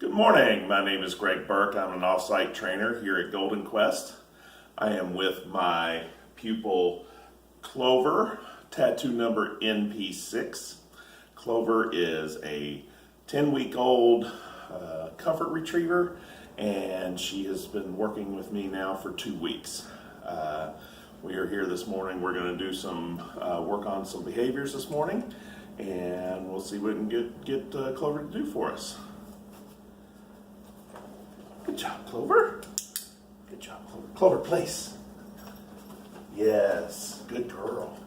Good morning. My name is Greg Burke. I'm an off-site trainer here at GoldenQuest. I am with my pupil Clover, tattoo number NP-6. Clover is a 10-week-old comfort retriever, and she has been working with me now for 2 weeks. We are here this morning. We're going to do some work on some behaviors this morning, and we'll see what we can get Clover to do for us. Good job, Clover. Good job, Clover. Clover, place. Yes, good girl.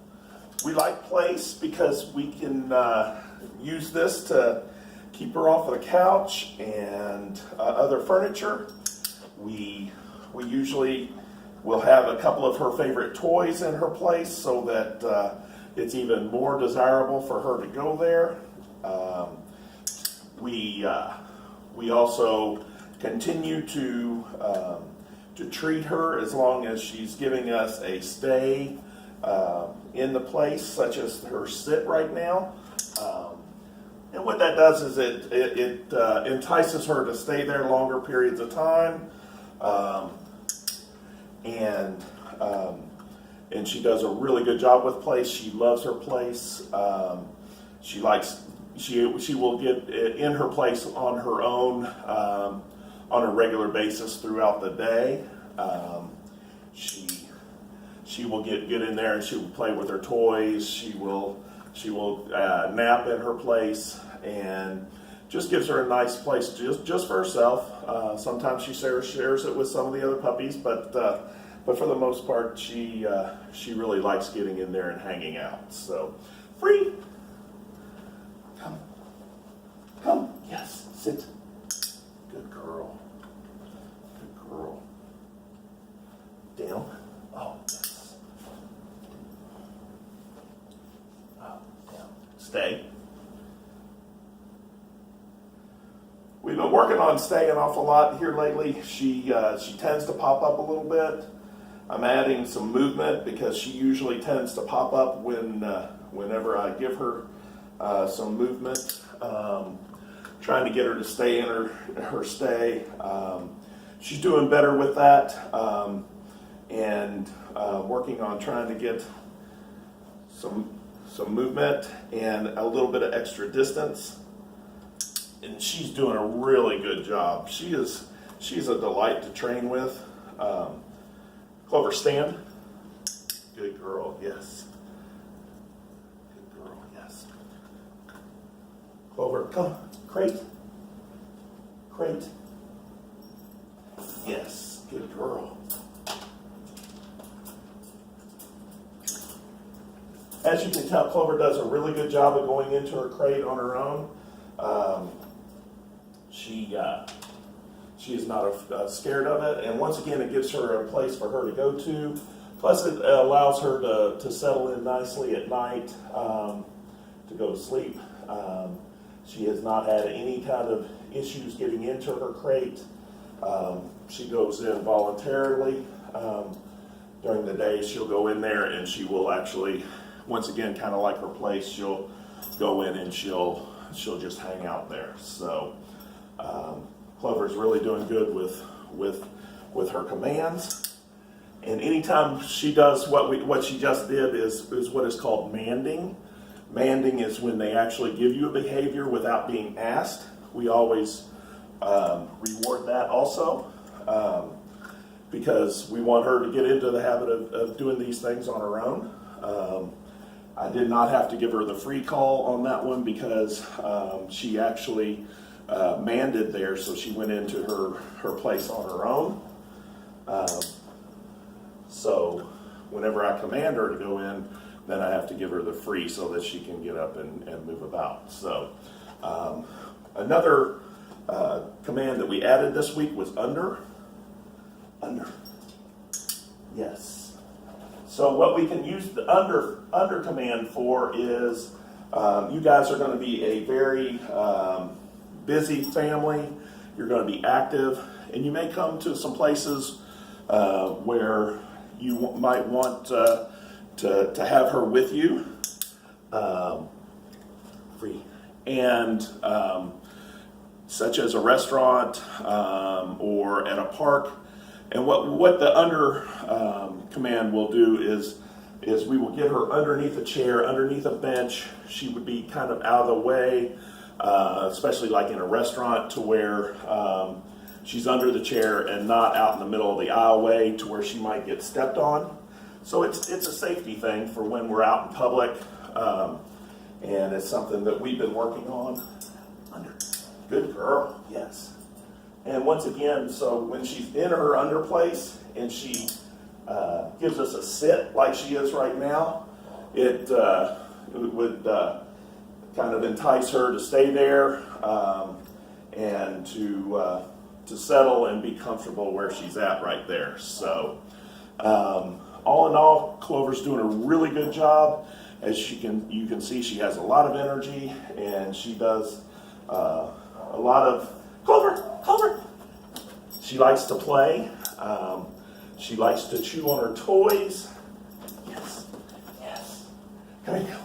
We like place because we can use this to keep her off of the couch and other furniture. We usually will have a couple of her favorite toys in her place so that it's even more desirable for her to go there. We also continue to treat her as long as she's giving us a stay in the place, such as her sit right now. And what that does is it entices her to stay there longer periods of time, and she does a really good job with place. She loves her place. She will get in her place on her own on a regular basis throughout the day. She will get in there and she will play with her toys. She will nap in her place, and just gives her a nice place just for herself. Sometimes she shares it with some of the other puppies, but for the most part, she really likes getting in there and hanging out. So, free. Come. Yes. Sit. Good girl. Good girl. Down. Oh, yes. Oh, down. Stay. We've been working on staying an awful lot here lately. She tends to pop up a little bit. I'm adding some movement because she usually tends to pop up whenever I give her some movement. Trying to get her to stay in her stay. She's doing better with that, and working on trying to get some movement and a little bit of extra distance. And she's doing a really good job. She's a delight to train with. Clover, stand. Good girl, yes. Good girl, yes. Clover, come. Crate. Yes, good girl. As you can tell, Clover does a really good job of going into her crate on her own. She is not scared of it, and once again, it gives her a place for her to go to. Plus, it allows her to settle in nicely at night to go to sleep. She has not had any kind of issues getting into her crate. She goes in voluntarily. During the day, she'll go in there and she will actually, once again, kind of like her place, she'll go in and she'll just hang out there. So Clover's really doing good with her commands. And anytime she does what she just did is what is called manding. Manding is when they actually give you a behavior without being asked. We always reward that also because we want her to get into the habit of doing these things on her own. I did not have to give her the free call on that one because she actually manded there, so she went into her place on her own. So whenever I command her to go in, then I have to give her the free so that she can get up and move about. So another command that we added this week was under. Yes. So what we can use the under command for is you guys are going to be a very busy family. You're going to be active, and you may come to some places where you might want to have her with you, free. And such as a restaurant or at a park. And what the under command will do is we will get her underneath a chair, underneath a bench. She would be kind of out of the way, especially like in a restaurant, to where she's under the chair and not out in the middle of the aisleway to where she might get stepped on. So it's a safety thing for when we're out in public, and it's something that we've been working on. Good girl, yes. And once again, so when she's in her under place and she gives us a sit like she is right now, it would kind of entice her to stay there and to settle and be comfortable where she's at right there. So all in all, Clover's doing a really good job. As you can see, she has a lot of energy, and she does a lot of Clover. She likes to play. She likes to chew on her toys. Yes. Come here,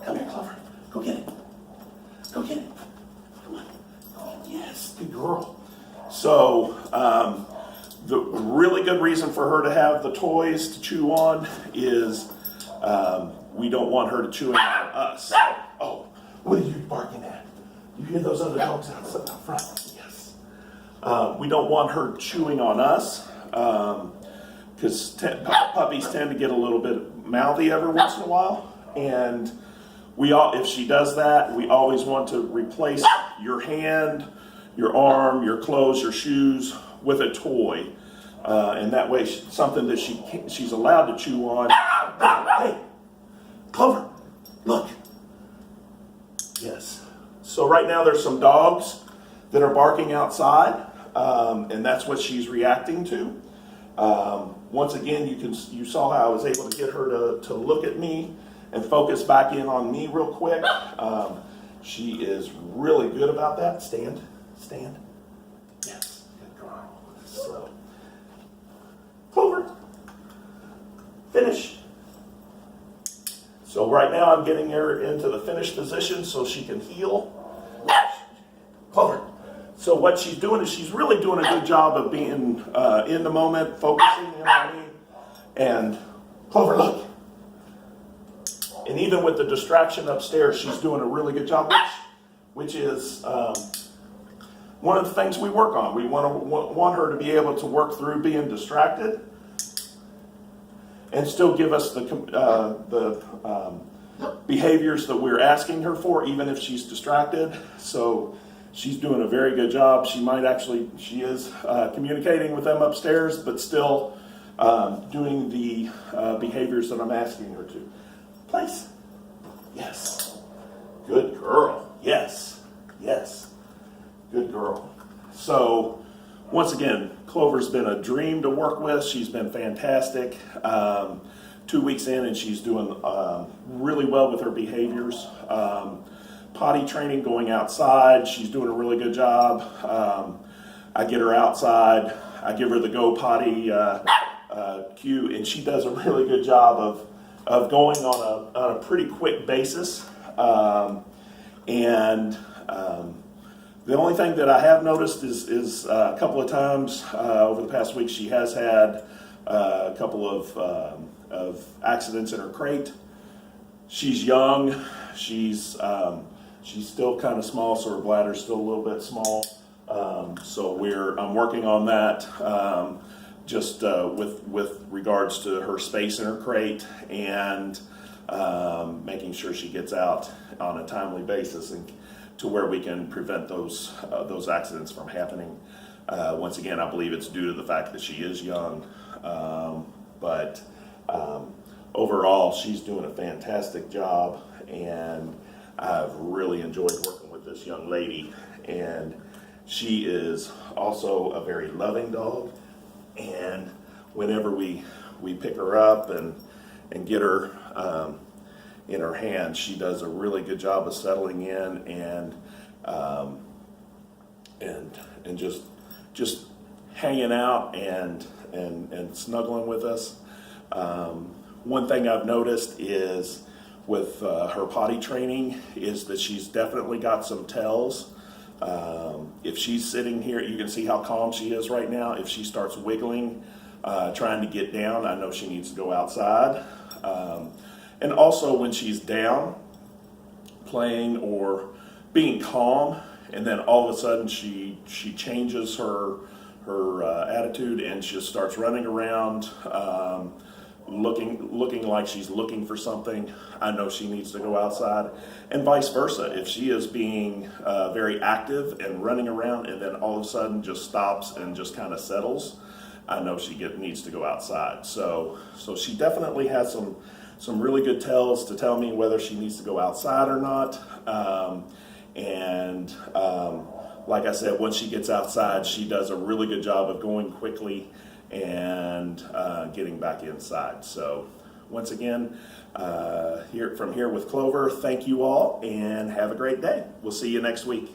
Clover. Go get it. Come on. Yes, good girl. So the really good reason for her to have the toys to chew on is we don't want her to chew on us. Oh, what are you barking at? You hear those other dogs out front? Yes. We don't want her chewing on us because puppies tend to get a little bit mouthy every once in a while. And if she does that, we always want to replace your hand, your arm, your clothes, your shoes with a toy. And that way, something that she's allowed to chew on. Hey, Clover, look. Yes. So right now there's some dogs that are barking outside, and that's what she's reacting to. Once again, you saw how I was able to get her to look at me and focus back in on me real quick. She is really good about that. Stand. Yes, good girl. So, Clover, finish. So right now I'm getting her into the finish position so she can heel. Clover. So what she's doing is she's really doing a good job of being in the moment, focusing in on me. And Clover, look. And even with the distraction upstairs, she's doing a really good job, which is one of the things we work on. We want her to be able to work through being distracted and still give us the behaviors that we're asking her for, even if she's distracted. So she's doing a very good job. She is communicating with them upstairs, but still doing the behaviors that I'm asking her to. Place. Yes. Good girl. Yes. Good girl. So once again, Clover's been a dream to work with. She's been fantastic. 2 weeks in, and she's doing really well with her behaviors. Potty training, going outside, she's doing a really good job. I get her outside. I give her the go potty cue, and she does a really good job of going on a pretty quick basis. The only thing that I have noticed is a couple of times over the past week she has had a couple of accidents in her crate. She's young. She's still kind of small, so her bladder's still a little bit small. So I'm working on that, just with regards to her space in her crate and making sure she gets out on a timely basis and to where we can prevent those accidents from happening. Once again, I believe it's due to the fact that she is young, but overall, she's doing a fantastic job, and I've really enjoyed working with this young lady. And she is also a very loving dog, and whenever we pick her up and get her in her hand, she does a really good job of settling in and just hanging out and snuggling with us. One thing I've noticed is with her potty training is that she's definitely got some tells If she's sitting here, you can see how calm she is right now. If she starts wiggling, trying to get down, I know she needs to go outside. And also when she's down, playing or being calm, and then all of a sudden she changes her attitude and she just starts running around, looking like she's looking for something, I know she needs to go outside. And vice versa, if she is being very active and running around and then all of a sudden just stops and just kind of settles, I know she needs to go outside. So she definitely has some really good tells to tell me whether she needs to go outside or not. Like I said, once she gets outside, she does a really good job of going quickly and getting back inside. So once again, here with Clover, thank you all and have a great day. We'll see you next week.